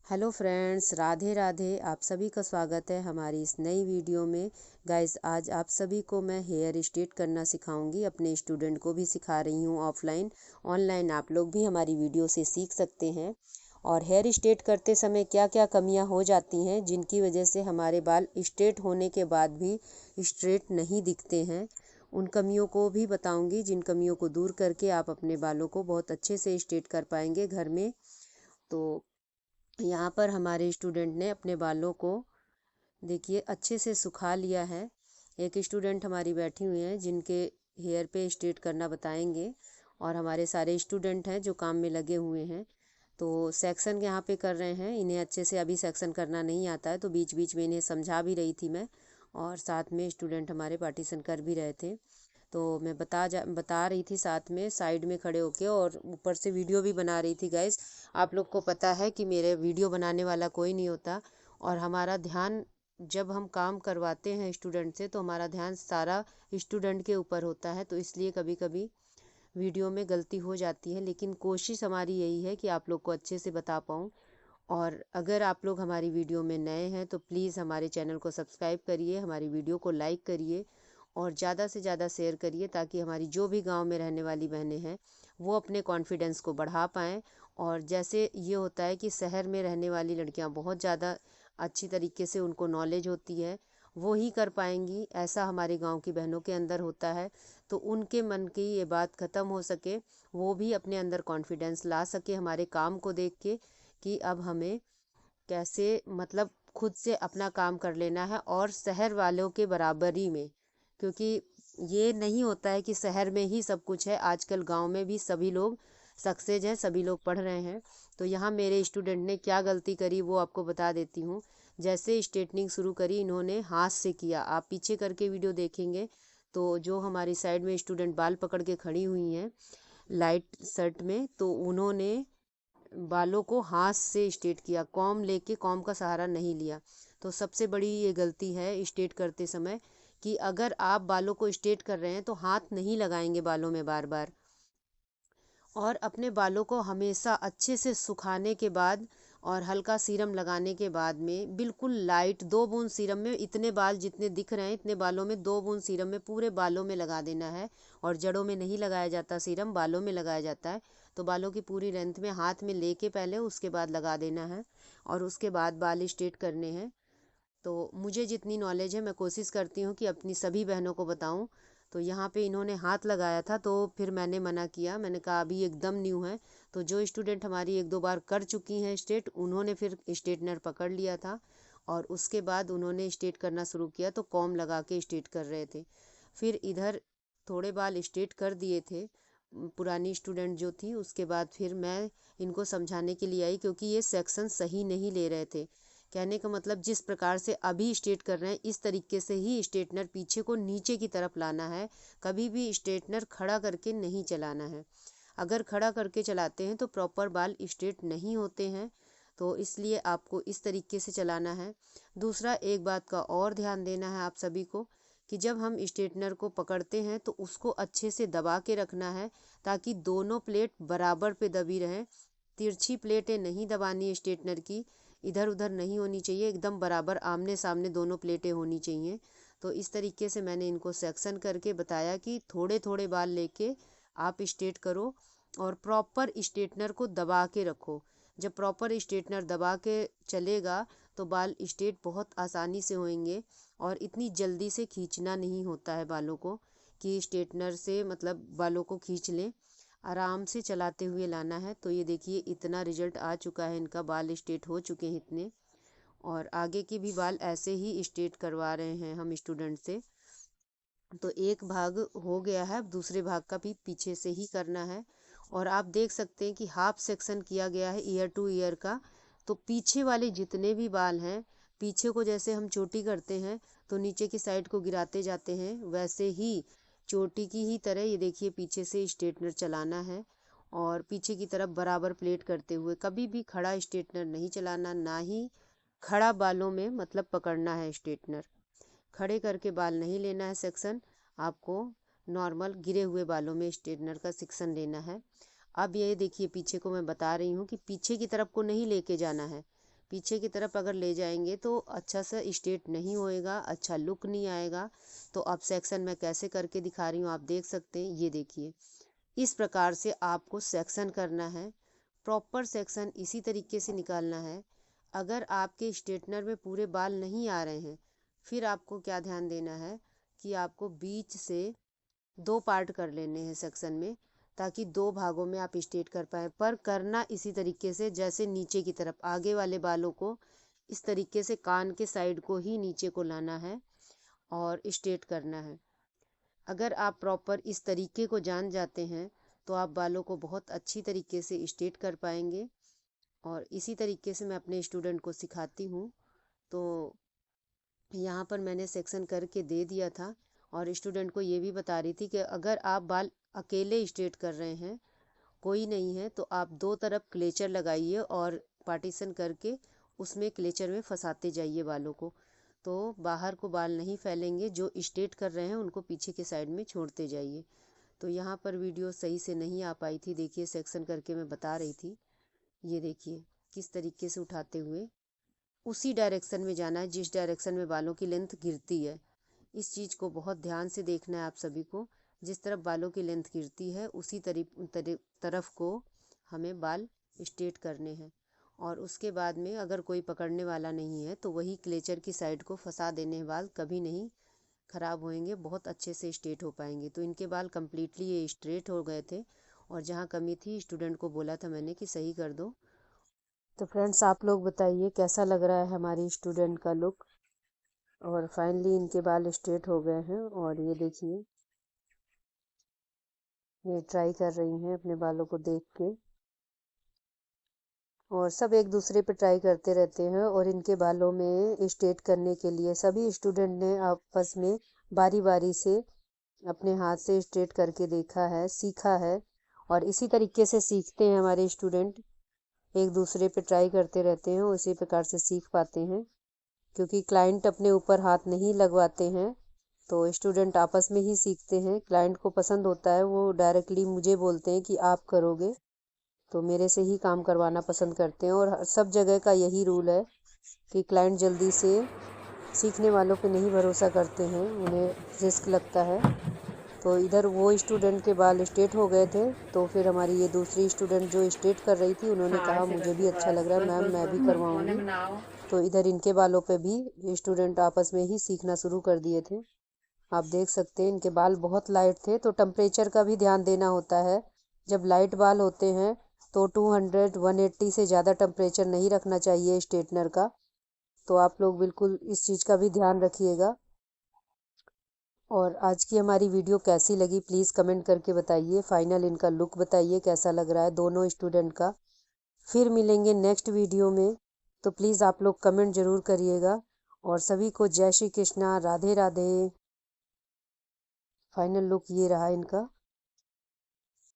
Hello friends, Radhe Radhe. आप सभी का स्वागत है हमारी इस नई वीडियो में। गाइस, आज आप सभी को मैं हेयर स्ट्रेट करना सिखाऊंगी। अपने स्टूडेंट को भी सिखा रही हूँ ऑफलाइन ऑनलाइन। आप लोग भी हमारी वीडियो से सीख सकते हैं। और हेयर स्ट्रेट करते समय क्या क्या कमियां हो जाती हैं जिनकी वजह से हमारे बाल स्ट्रेट होने के बाद भी स्ट्रेट नहीं दिखते हैं, उन कमियों को भी बताऊंगी, जिन कमियों को दूर करके आप अपने बालों को बहुत अच्छे से स्ट्रेट कर पाएंगे घर में। तो यहाँ पर हमारे स्टूडेंट ने अपने बालों को देखिए अच्छे से सुखा लिया है। एक स्टूडेंट हमारी बैठी हुई हैं जिनके हेयर पे स्ट्रेट करना बताएंगे, और हमारे सारे स्टूडेंट हैं जो काम में लगे हुए हैं। तो सेक्शन यहाँ पे कर रहे हैं। इन्हें अच्छे से अभी सेक्शन करना नहीं आता है, तो बीच बीच में इन्हें समझा भी रही थी मैं, और साथ में स्टूडेंट हमारे पार्टीशन कर भी रहे थे। तो मैं बता रही थी साथ में साइड में खड़े होके, और ऊपर से वीडियो भी बना रही थी। गाइस, आप लोग को पता है कि मेरे वीडियो बनाने वाला कोई नहीं होता, और हमारा ध्यान जब हम काम करवाते हैं स्टूडेंट से तो हमारा ध्यान सारा स्टूडेंट के ऊपर होता है। तो इसलिए कभी कभी वीडियो में गलती हो जाती है, लेकिन कोशिश हमारी यही है कि आप लोग को अच्छे से बता पाऊँ। और अगर आप लोग हमारी वीडियो में नए हैं तो प्लीज़ हमारे चैनल को सब्सक्राइब करिए, हमारी वीडियो को लाइक करिए, और ज़्यादा से ज़्यादा शेयर करिए, ताकि हमारी जो भी गांव में रहने वाली बहनें हैं वो अपने कॉन्फिडेंस को बढ़ा पाएँ। और जैसे ये होता है कि शहर में रहने वाली लड़कियां बहुत ज़्यादा अच्छी तरीके से उनको नॉलेज होती है, वो ही कर पाएंगी, ऐसा हमारे गांव की बहनों के अंदर होता है। तो उनके मन की ये बात ख़त्म हो सके, वो भी अपने अंदर कॉन्फिडेंस ला सके हमारे काम को देख के, कि अब हमें कैसे मतलब खुद से अपना काम कर लेना है, और शहर वालों के बराबरी में। क्योंकि ये नहीं होता है कि शहर में ही सब कुछ है, आजकल गांव में भी सभी लोग सक्सेस हैं, सभी लोग पढ़ रहे हैं। तो यहाँ मेरे स्टूडेंट ने क्या गलती करी वो आपको बता देती हूँ। जैसे स्ट्रेटनिंग शुरू करी, इन्होंने हाथ से किया। आप पीछे करके वीडियो देखेंगे तो जो हमारी साइड में स्टूडेंट बाल पकड़ के खड़ी हुई हैं लाइट शर्ट में, तो उन्होंने बालों को हाथ से स्ट्रेट किया, कॉम लेके, कॉम का सहारा नहीं लिया। तो सबसे बड़ी ये गलती है स्ट्रेट करते समय, कि अगर आप बालों को स्ट्रेट कर रहे हैं तो हाथ नहीं लगाएंगे बालों में बार बार। और अपने बालों को हमेशा अच्छे से सुखाने के बाद और हल्का सीरम लगाने के बाद में, बिल्कुल लाइट 2 बूंद सीरम में, इतने बाल जितने दिख रहे हैं इतने बालों में 2 बूंद सीरम में पूरे बालों में लगा देना है। और जड़ों में नहीं लगाया जाता सीरम, बालों में लगाया जाता है। तो बालों की पूरी लेंथ में हाथ में लेके पहले, उसके बाद लगा देना है, और उसके बाद बाल स्ट्रेट करने हैं। तो मुझे जितनी नॉलेज है मैं कोशिश करती हूँ कि अपनी सभी बहनों को बताऊँ। तो यहाँ पे इन्होंने हाथ लगाया था, तो फिर मैंने मना किया, मैंने कहा अभी एकदम न्यू है। तो जो स्टूडेंट हमारी 1-2 बार कर चुकी हैं स्ट्रेट, उन्होंने फिर स्ट्रेटनर पकड़ लिया था, और उसके बाद उन्होंने स्ट्रेट करना शुरू किया, तो कॉम लगा के स्ट्रेट कर रहे थे। फिर इधर थोड़े बाल स्ट्रेट कर दिए थे पुरानी स्टूडेंट जो थी। उसके बाद फिर मैं इनको समझाने के लिए आई, क्योंकि ये सेक्शन सही नहीं ले रहे थे। कहने का मतलब, जिस प्रकार से अभी स्ट्रेट कर रहे हैं इस तरीके से ही स्ट्रेटनर पीछे को नीचे की तरफ लाना है। कभी भी स्ट्रेटनर खड़ा करके नहीं चलाना है। अगर खड़ा करके चलाते हैं तो प्रॉपर बाल स्ट्रेट नहीं होते हैं। तो इसलिए आपको इस तरीके से चलाना है। दूसरा, एक बात का और ध्यान देना है आप सभी को, कि जब हम स्ट्रेटनर को पकड़ते हैं तो उसको अच्छे से दबा के रखना है, ताकि दोनों प्लेट बराबर पे दबी रहें। तिरछी प्लेटें नहीं दबानी है स्ट्रेटनर की, इधर उधर नहीं होनी चाहिए, एकदम बराबर आमने सामने दोनों प्लेटें होनी चाहिए। तो इस तरीके से मैंने इनको सेक्शन करके बताया कि थोड़े थोड़े बाल लेके आप स्ट्रेट करो, और प्रॉपर स्ट्रेटनर को दबा के रखो। जब प्रॉपर स्ट्रेटनर दबा के चलेगा तो बाल स्ट्रेट बहुत आसानी से होंगे, और इतनी जल्दी से खींचना नहीं होता है बालों को, कि स्ट्रेटनर से मतलब बालों को खींच लें। आराम से चलाते हुए लाना है। तो ये देखिए इतना रिजल्ट आ चुका है, इनका बाल स्ट्रेट हो चुके हैं इतने। और आगे के भी बाल ऐसे ही स्ट्रेट करवा रहे हैं हम स्टूडेंट से। तो एक भाग हो गया है, अब दूसरे भाग का भी पीछे से ही करना है। और आप देख सकते हैं कि हाफ सेक्शन किया गया है ईयर टू ईयर का। तो पीछे वाले जितने भी बाल हैं, पीछे को जैसे हम चोटी करते हैं तो नीचे की साइड को गिराते जाते हैं, वैसे ही चोटी की ही तरह ये देखिए पीछे से स्ट्रेटनर चलाना है। और पीछे की तरफ बराबर प्लेट करते हुए, कभी भी खड़ा स्ट्रेटनर नहीं चलाना, ना ही खड़ा बालों में मतलब पकड़ना है स्ट्रेटनर। खड़े करके बाल नहीं लेना है सेक्शन, आपको नॉर्मल गिरे हुए बालों में स्ट्रेटनर का सेक्शन लेना है। अब ये देखिए पीछे को मैं बता रही हूँ कि पीछे की तरफ को नहीं लेके जाना है, पीछे की तरफ अगर ले जाएंगे तो अच्छा सा स्ट्रेट नहीं होएगा, अच्छा लुक नहीं आएगा। तो अब सेक्शन मैं कैसे करके दिखा रही हूँ, आप देख सकते हैं। ये देखिए, इस प्रकार से आपको सेक्शन करना है। प्रॉपर सेक्शन इसी तरीके से निकालना है। अगर आपके स्ट्रेटनर में पूरे बाल नहीं आ रहे हैं, फिर आपको क्या ध्यान देना है कि आपको बीच से 2 पार्ट कर लेने हैं सेक्शन में, ताकि 2 भागों में आप स्ट्रेट कर पाए। पर करना इसी तरीके से जैसे नीचे की तरफ, आगे वाले बालों को इस तरीके से कान के साइड को ही नीचे को लाना है और स्ट्रेट करना है। अगर आप प्रॉपर इस तरीके को जान जाते हैं तो आप बालों को बहुत अच्छी तरीके से स्ट्रेट कर पाएंगे। और इसी तरीके से मैं अपने स्टूडेंट को सिखाती हूँ। तो यहाँ पर मैंने सेक्शन करके दे दिया था और स्टूडेंट को ये भी बता रही थी कि अगर आप बाल अकेले स्ट्रेट कर रहे हैं, कोई नहीं है, तो आप 2 तरफ क्लेचर लगाइए और पार्टीशन करके उसमें क्लेचर में फंसाते जाइए बालों को। तो बाहर को बाल नहीं फैलेंगे। जो स्ट्रेट कर रहे हैं उनको पीछे के साइड में छोड़ते जाइए। तो यहाँ पर वीडियो सही से नहीं आ पाई थी, देखिए सेक्शन करके मैं बता रही थी। ये देखिए किस तरीके से उठाते हुए उसी डायरेक्शन में जाना है जिस डायरेक्शन में बालों की लेंथ गिरती है। इस चीज़ को बहुत ध्यान से देखना है आप सभी को। जिस तरफ बालों की लेंथ गिरती है उसी तरफ को हमें बाल स्ट्रेट करने हैं। और उसके बाद में अगर कोई पकड़ने वाला नहीं है तो वही क्लेचर की साइड को फंसा देने बाल कभी नहीं ख़राब होएंगे, बहुत अच्छे से स्ट्रेट हो पाएंगे। तो इनके बाल कम्प्लीटली ये स्ट्रेट हो गए थे और जहाँ कमी थी स्टूडेंट को बोला था मैंने कि सही कर दो। तो फ्रेंड्स आप लोग बताइए कैसा लग रहा है हमारी स्टूडेंट का लुक। और फाइनली इनके बाल स्ट्रेट हो गए हैं और ये देखिए ये ट्राई कर रही हैं अपने बालों को देख के। और सब एक दूसरे पे ट्राई करते रहते हैं और इनके बालों में स्ट्रेट करने के लिए सभी स्टूडेंट ने आपस में बारी बारी से अपने हाथ से स्ट्रेट करके देखा है, सीखा है। और इसी तरीके से सीखते हैं हमारे स्टूडेंट, एक दूसरे पे ट्राई करते रहते हैं, उसी प्रकार से सीख पाते हैं। क्योंकि क्लाइंट अपने ऊपर हाथ नहीं लगवाते हैं तो स्टूडेंट आपस में ही सीखते हैं। क्लाइंट को पसंद होता है, वो डायरेक्टली मुझे बोलते हैं कि आप करोगे, तो मेरे से ही काम करवाना पसंद करते हैं। और सब जगह का यही रूल है कि क्लाइंट जल्दी से सीखने वालों पे नहीं भरोसा करते हैं, उन्हें रिस्क लगता है। तो इधर वो स्टूडेंट के बाल स्ट्रेट हो गए थे, तो फिर हमारी ये दूसरी स्टूडेंट जो स्ट्रेट कर रही थी उन्होंने कहा मुझे भी अच्छा लग रहा है मैम, मैं भी करवाऊंगी। तो इधर इनके बालों पे भी स्टूडेंट आपस में ही सीखना शुरू कर दिए थे। आप देख सकते हैं इनके बाल बहुत लाइट थे, तो टेम्परेचर का भी ध्यान देना होता है। जब लाइट बाल होते हैं तो 200-180 से ज़्यादा टेम्परेचर नहीं रखना चाहिए स्ट्रेटनर का। तो आप लोग बिल्कुल इस चीज़ का भी ध्यान रखिएगा। और आज की हमारी वीडियो कैसी लगी प्लीज़ कमेंट करके बताइए। फाइनल इनका लुक बताइए कैसा लग रहा है दोनों स्टूडेंट का। फिर मिलेंगे नेक्स्ट वीडियो में, तो प्लीज़ आप लोग कमेंट ज़रूर करिएगा। और सभी को जय श्री कृष्णा, राधे राधे। फाइनल लुक ये रहा इनका।